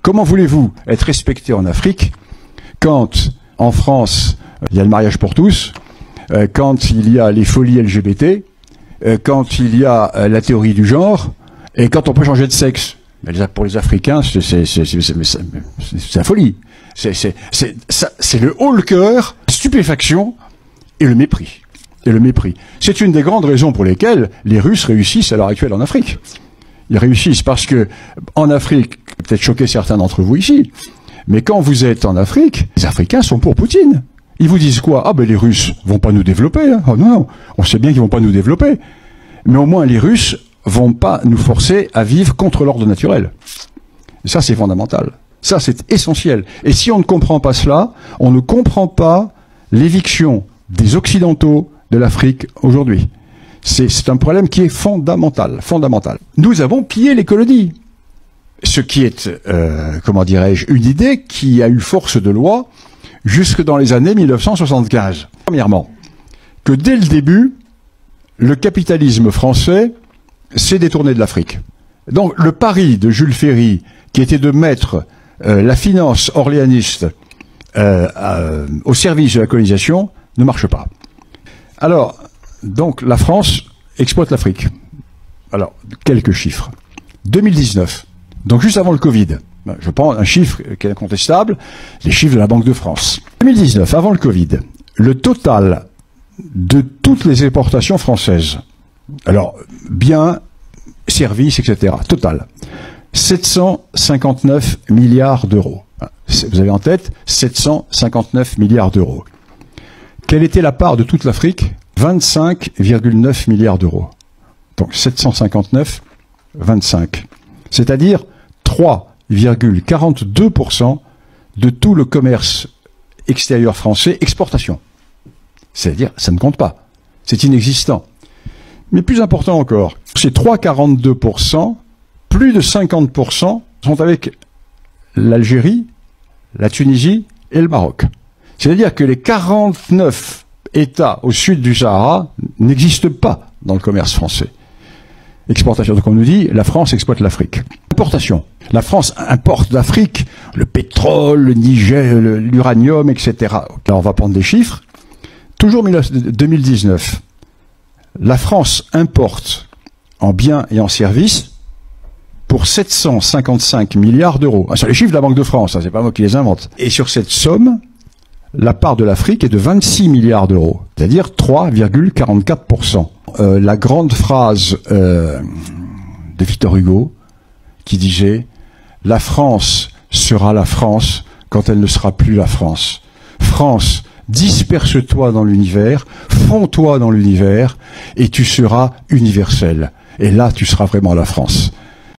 Comment voulez-vous être respecté en Afrique quand, en France, il y a le mariage pour tous, quand il y a les folies LGBT, quand il y a la théorie du genre, et quand on peut changer de sexe? Pour les Africains, c'est la folie. C'est le haut le cœur, stupéfaction et le mépris. C'est une des grandes raisons pour lesquelles les Russes réussissent à l'heure actuelle en Afrique. Ils réussissent parce que, en Afrique, peut-être choquer certains d'entre vous ici, mais quand vous êtes en Afrique, les Africains sont pour Poutine. Ils vous disent quoi? Ah ben les Russes vont pas nous développer. Hein. Oh non, on sait bien qu'ils vont pas nous développer. Mais au moins les Russes vont pas nous forcer à vivre contre l'ordre naturel. Et ça c'est fondamental. Ça c'est essentiel. Et si on ne comprend pas cela, on ne comprend pas l'éviction des Occidentaux de l'Afrique aujourd'hui. C'est un problème qui est fondamental. Nous avons pillé les colonies. Ce qui est, comment dirais-je, une idée qui a eu force de loi jusque dans les années 1975. Premièrement, que dès le début, le capitalisme français s'est détourné de l'Afrique. Donc le pari de Jules Ferry, qui était de mettre la finance orléaniste au service de la colonisation, ne marche pas. Alors, donc la France exploite l'Afrique. Alors, quelques chiffres. 2019, donc juste avant le Covid, je prends un chiffre qui est incontestable, les chiffres de la Banque de France. 2019, avant le Covid, le total de toutes les exportations françaises, alors biens, services, etc., total, 759 milliards d'euros. Vous avez en tête 759 milliards d'euros. Quelle était la part de toute l'Afrique? 25,9 milliards d'euros. Donc 759, 25. C'est-à-dire 3,42% de tout le commerce extérieur français, exportation. C'est-à-dire, ça ne compte pas. C'est inexistant. Mais plus important encore, ces 3,42%, plus de 50% sont avec l'Algérie, la Tunisie et le Maroc. C'est-à-dire que les 49 États au sud du Sahara n'existent pas dans le commerce français. Exportation, donc on nous dit, la France exploite l'Afrique. Importation. La France importe d'Afrique le pétrole, le Niger, l'uranium, etc. Alors on va prendre des chiffres. Toujours 2019, la France importe en biens et en services pour 755 milliards d'euros. Ah, c'est les chiffres de la Banque de France, hein, c'est pas moi qui les invente. Et sur cette somme, la part de l'Afrique est de 26 milliards d'euros, c'est-à-dire 3,44%. La grande phrase de Victor Hugo qui disait « La France sera la France quand elle ne sera plus la France. France, disperse-toi dans l'univers, fonds-toi dans l'univers, et tu seras universel. Et là, tu seras vraiment la France. »